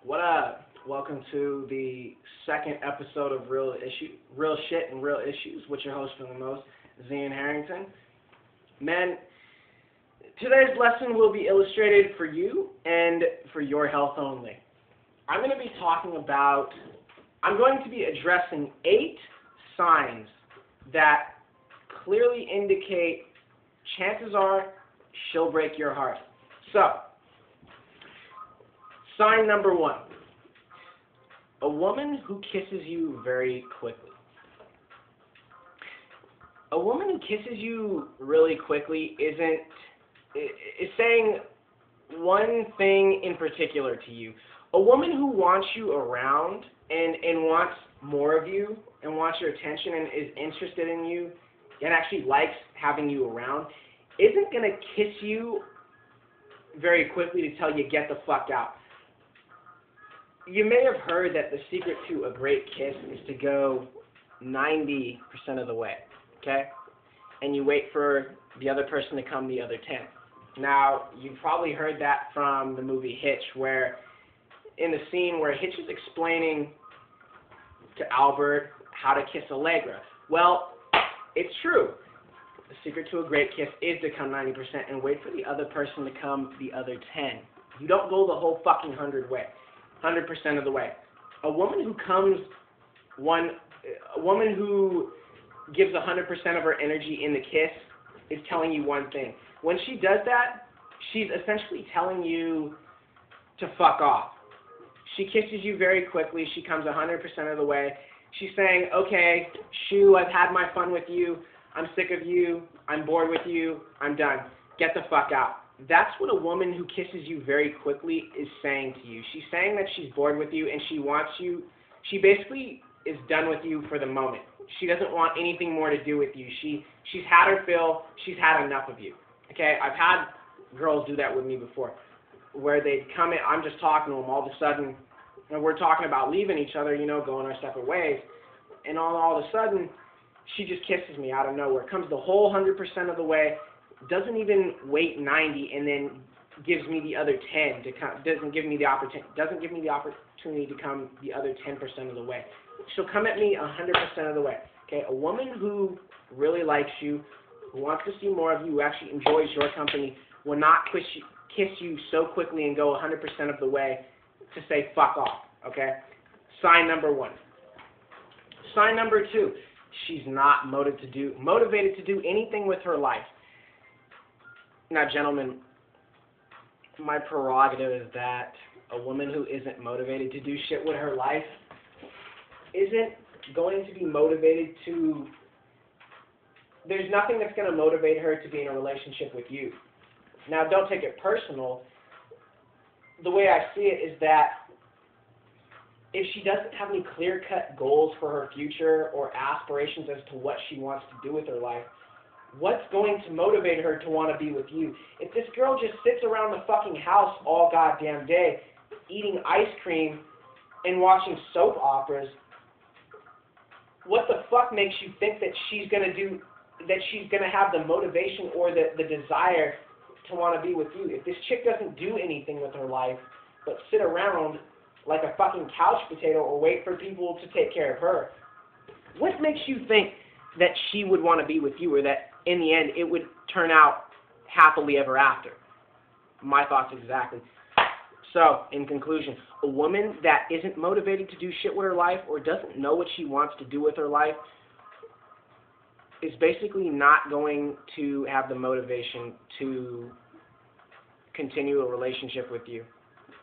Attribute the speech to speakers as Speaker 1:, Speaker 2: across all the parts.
Speaker 1: What up? Welcome to the second episode of Real Shit and Real Issues with your host for the most, Zian Harrington. Men, today's lesson will be illustrated for you and for your health only. I'm going to be addressing 8 signs that clearly indicate chances are she'll break your heart. So, sign number 1. A woman who kisses you very quickly. A woman who kisses you really quickly is saying one thing in particular to you. A woman who wants you around and wants more of you and wants your attention and is interested in you and actually likes having you around isn't going to kiss you very quickly to tell you get the fuck out. You may have heard that the secret to a great kiss is to go 90% of the way, okay? And you wait for the other person to come the other 10. Now, you've probably heard that from the movie Hitch, where in the scene where Hitch is explaining to Albert how to kiss Allegra. Well, it's true. The secret to a great kiss is to come 90% and wait for the other person to come the other 10. You don't go the whole fucking 100% of the way. A woman who gives 100% of her energy in the kiss is telling you one thing. When she does that, she's essentially telling you to fuck off. She kisses you very quickly. She comes 100% of the way. She's saying, okay, shoo, I've had my fun with you. I'm sick of you. I'm bored with you. I'm done. Get the fuck out. That's what a woman who kisses you very quickly is saying to you. She's saying that she's bored with you and she wants you. She basically is done with you for the moment. She doesn't want anything more to do with you. She's had her fill. She's had enough of you. Okay? I've had girls do that with me before, where they'd come in. I'm just talking to them. All of a sudden, we're talking about leaving each other, going our separate ways, and all of a sudden, she just kisses me out of nowhere. Comes the whole 100% of the way. Doesn't even wait 90 and then gives me the other 10 to come. Doesn't give me the opportunity to come the other 10% of the way. She'll come at me 100% of the way. Okay, a woman who really likes you, who wants to see more of you, who actually enjoys your company, will not kiss you so quickly and go 100% of the way to say fuck off. Okay, sign number 1. Sign number 2. She's not motivated to do anything with her life. Now, gentlemen, my prerogative is that a woman who isn't motivated to do shit with her life isn't going to be motivated to... There's nothing that's going to motivate her to be in a relationship with you. Now, don't take it personal. The way I see it is that if she doesn't have any clear-cut goals for her future or aspirations as to what she wants to do with her life, what's going to motivate her to want to be with you? If this girl just sits around the fucking house all goddamn day, eating ice cream and watching soap operas, what the fuck makes you think that she's going to have the motivation or the desire to want to be with you? If this chick doesn't do anything with her life but sit around like a fucking couch potato or wait for people to take care of her, what makes you think that she would want to be with you, or that in the end it would turn out happily ever after? My thoughts exactly. So, in conclusion, a woman that isn't motivated to do shit with her life or doesn't know what she wants to do with her life is basically not going to have the motivation to continue a relationship with you,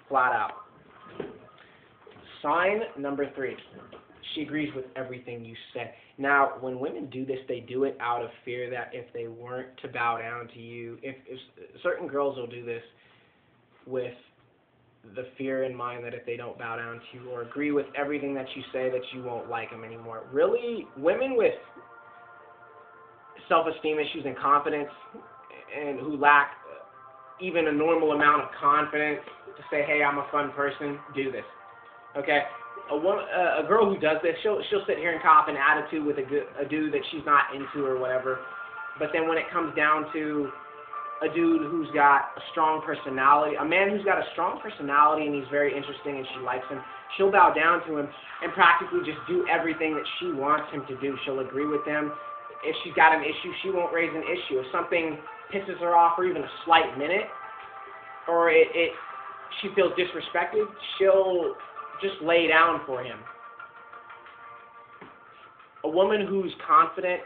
Speaker 1: flat out. Sign number 3. She agrees with everything you said. Now, when women do this, they do it out of fear that if they weren't to bow down to you, if certain girls will do this with the fear in mind that if they don't bow down to you or agree with everything that you say, that you won't like them anymore. Really, women with self-esteem issues and confidence, and who lack even a normal amount of confidence to say, hey, I'm a fun person, do this. Okay? A girl who does this, she'll sit here and cop an attitude with a dude that she's not into or whatever. But then when it comes down to a dude who's got a strong personality, a man who's got a strong personality and he's very interesting and she likes him, she'll bow down to him and practically just do everything that she wants him to do. She'll agree with him. If she's got an issue, she won't raise an issue. If something pisses her off for even a slight minute, or she feels disrespected, she'll just lay down for him. A woman who's confident,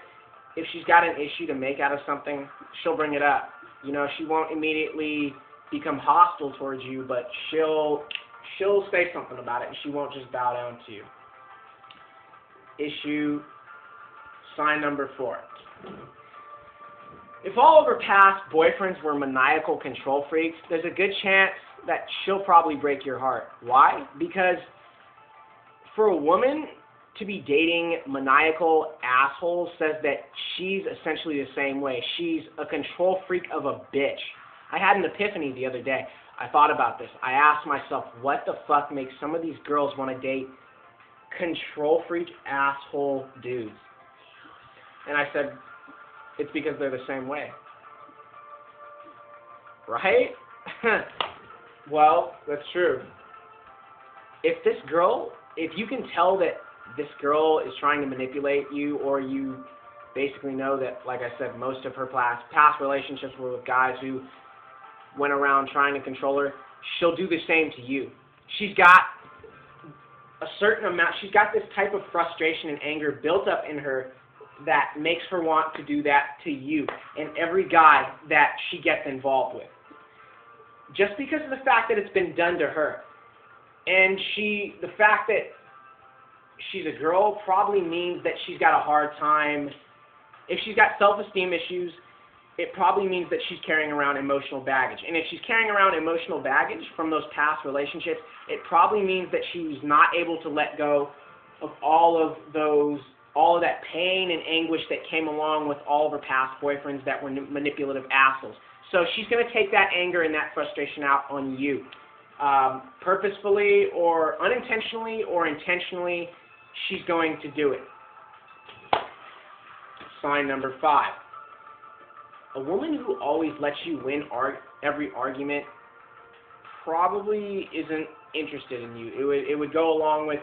Speaker 1: if she's got an issue to make out of something, she'll bring it up. You know, she won't immediately become hostile towards you, but she'll say something about it, and she won't just bow down to you. Issue, sign number 4. If all of her past boyfriends were maniacal control freaks, there's a good chance that she'll probably break your heart. Why? Because for a woman to be dating maniacal assholes says that she's essentially the same way. She's a control freak of a bitch. I had an epiphany the other day. I thought about this. I asked myself, what the fuck makes some of these girls want to date control freak asshole dudes? And I said, it's because they're the same way. Right? Well, that's true. If you can tell that this girl is trying to manipulate you, or you basically know that, like I said, most of her past relationships were with guys who went around trying to control her, she'll do the same to you. She's got a certain amount, she's got this type of frustration and anger built up in her that makes her want to do that to you and every guy that she gets involved with. Just because of the fact that it's been done to her. And the fact that she's a girl probably means that she's got a hard time. If she's got self-esteem issues, it probably means that she's carrying around emotional baggage. And if she's carrying around emotional baggage from those past relationships, it probably means that she's not able to let go of all of that pain and anguish that came along with all of her past boyfriends that were manipulative assholes. So she's going to take that anger and that frustration out on you. Purposefully or unintentionally or intentionally, she's going to do it. Sign number 5. A woman who always lets you win every argument probably isn't interested in you. It would go along with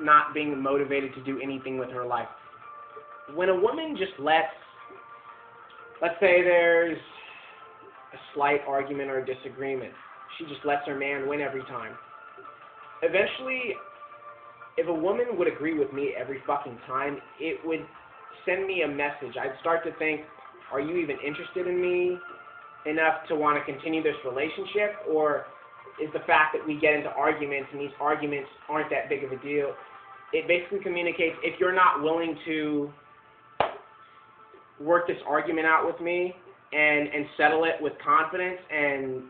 Speaker 1: not being motivated to do anything with her life. When a woman just let's say there's a slight argument or a disagreement, she just lets her man win every time. Eventually, if a woman would agree with me every fucking time, it would send me a message. I'd start to think, are you even interested in me enough to want to continue this relationship? Or is the fact that we get into arguments and these arguments aren't that big of a deal? It basically communicates, if you're not willing to work this argument out with me and settle it with confidence and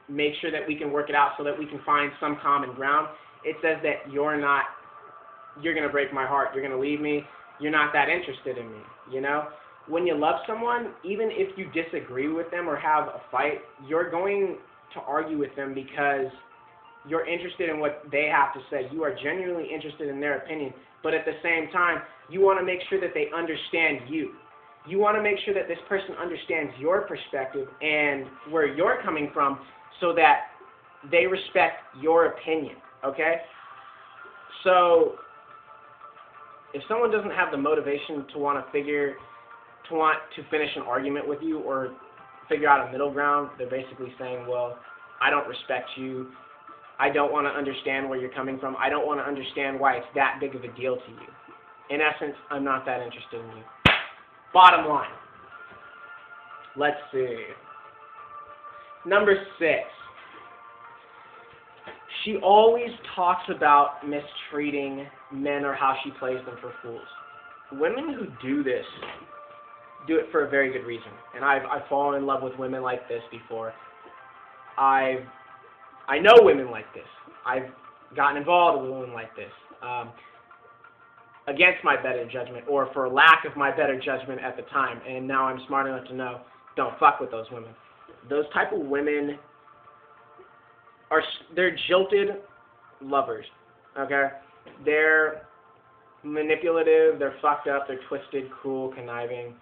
Speaker 1: make sure that we can work it out so that we can find some common ground, it says that you're going to break my heart, you're going to leave me, you're not that interested in me, you know? When you love someone, even if you disagree with them or have a fight, you're going to argue with them because you're interested in what they have to say. You are genuinely interested in their opinion, but at the same time, you want to make sure that they understand you. You want to make sure that this person understands your perspective and where you're coming from so that they respect your opinion, okay? So if someone doesn't have the motivation to want to finish an argument with you or figure out a middle ground, they're basically saying, well, I don't respect you. I don't want to understand where you're coming from. I don't want to understand why it's that big of a deal to you. In essence, I'm not that interested in you. Bottom line. Let's see. Number 6. She always talks about mistreating men or how she plays them for fools. Women who do this do it for a very good reason. And I've fallen in love with women like this before. I know women like this. I've gotten involved with women like this. Against my better judgment, or for lack of my better judgment at the time. And now I'm smart enough to know, don't fuck with those women. Those type of women they're jilted lovers, okay? They're manipulative, they're fucked up, they're twisted, cruel, conniving.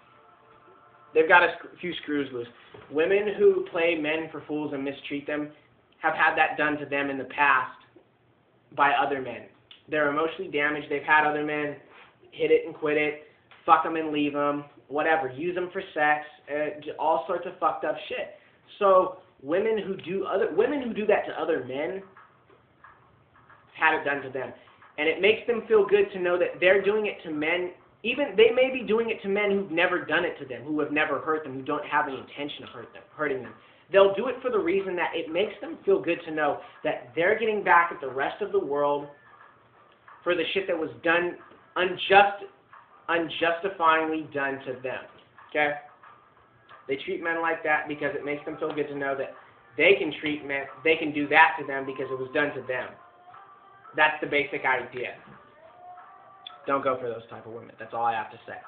Speaker 1: They've got a few screws loose. Women who play men for fools and mistreat them have had that done to them in the past by other men. They're emotionally damaged. They've had other men hit it and quit it, fuck them and leave them, whatever, use them for sex, all sorts of fucked up shit. So women who do that to other men had it done to them. And it makes them feel good to know that they're doing it to men. Even they may be doing it to men who've never done it to them, who have never hurt them, who don't have any intention of hurting them. They'll do it for the reason that it makes them feel good to know that they're getting back at the rest of the world for the shit that was done, unjustifiably done to them. Okay? They treat men like that because it makes them feel good to know that they can treat men, they can do that to them because it was done to them. That's the basic idea. Don't go for those type of women. That's all I have to say.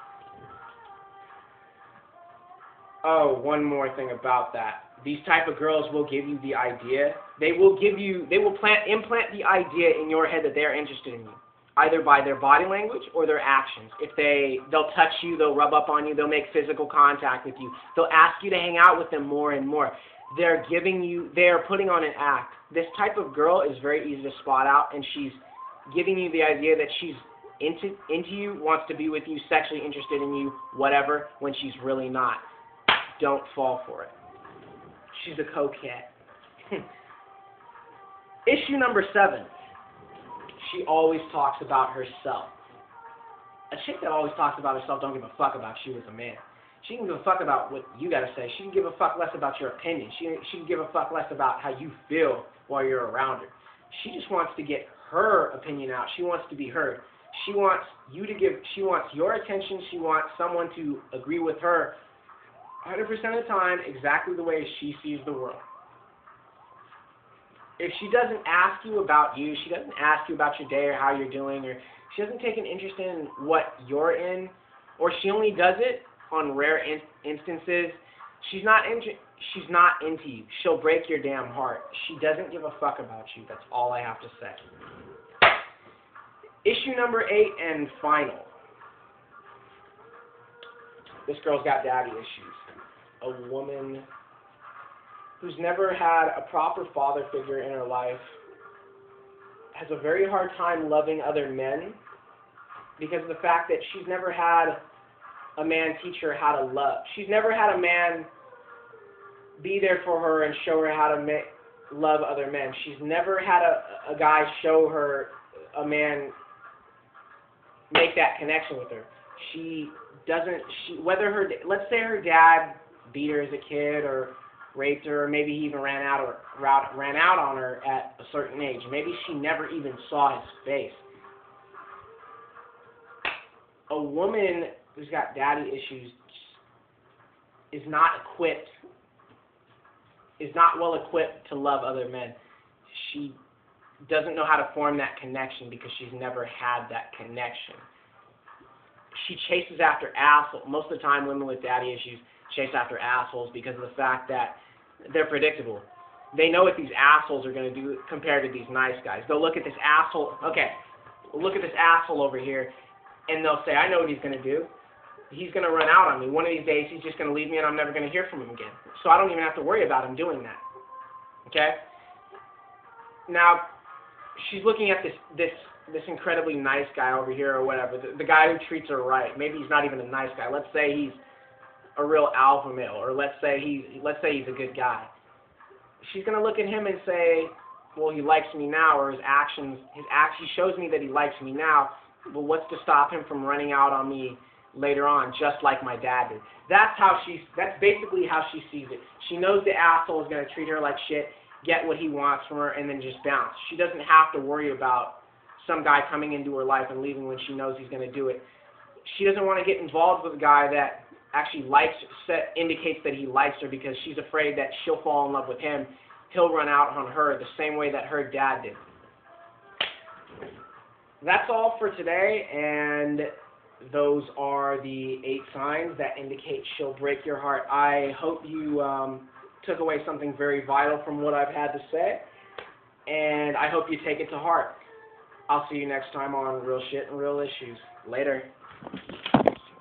Speaker 1: Oh, one more thing about that. These type of girls will give you the idea. They will implant the idea in your head that they're interested in you, either by their body language or their actions. They'll touch you, they'll rub up on you, they'll make physical contact with you. They'll ask you to hang out with them more and more. They're putting on an act. This type of girl is very easy to spot out, and she's giving you the idea that she's into you, wants to be with you, sexually interested in you, whatever, when she's really not. Don't fall for it. She's a coquette. Issue number 7. She always talks about herself. A chick that always talks about herself don't give a fuck about you as a man. She can give a fuck about what you got to say. She can give a fuck less about your opinion. She can give a fuck less about how you feel while you're around her. She just wants to get her opinion out. She wants to be heard. She wants your attention. She wants someone to agree with her 100% of the time exactly the way she sees the world. If she doesn't ask you about you, she doesn't ask you about your day or how you're doing, or she doesn't take an interest in what you're in, or she only does it on rare instances, she's not into you. She'll break your damn heart. She doesn't give a fuck about you. That's all I have to say. Issue number 8 and final. This girl's got daddy issues. A woman who's never had a proper father figure in her life has a very hard time loving other men because of the fact that she's never had a man teach her how to love. She's never had a man be there for her and show her how to love other men. She's never had a guy show her, a man make that connection with her. Let's say her dad beat her as a kid or raped her, or maybe he even ran out on her at a certain age. Maybe she never even saw his face. A woman who's got daddy issues is not well equipped to love other men. She doesn't know how to form that connection because she's never had that connection. She chases after assholes. Most of the time, women with daddy issues chase after assholes because of the fact that they're predictable. They know what these assholes are going to do compared to these nice guys. They'll look at this asshole. Okay, look at this asshole over here, and they'll say, I know what he's going to do. He's going to run out on me. One of these days, he's just going to leave me, and I'm never going to hear from him again. So I don't even have to worry about him doing that. Okay? Now, she's looking at this incredibly nice guy over here or whatever, the guy who treats her right. Maybe he's not even a nice guy. Let's say he's a real alpha male, or let's say he's a good guy. She's going to look at him and say, well, he likes me now, or his actions shows me that he likes me now. Well, what's to stop him from running out on me later on, just like my dad did? That's basically how she sees it. She knows the asshole is going to treat her like shit, get what he wants from her, and then just bounce. She doesn't have to worry about some guy coming into her life and leaving when she knows he's going to do it. She doesn't want to get involved with a guy that actually indicates that he likes her because she's afraid that she'll fall in love with him. He'll run out on her the same way that her dad did. That's all for today, and those are the 8 signs that indicate she'll break your heart. I hope you took away something very vital from what I've had to say, and I hope you take it to heart. I'll see you next time on Real Shit and Real Issues. Later.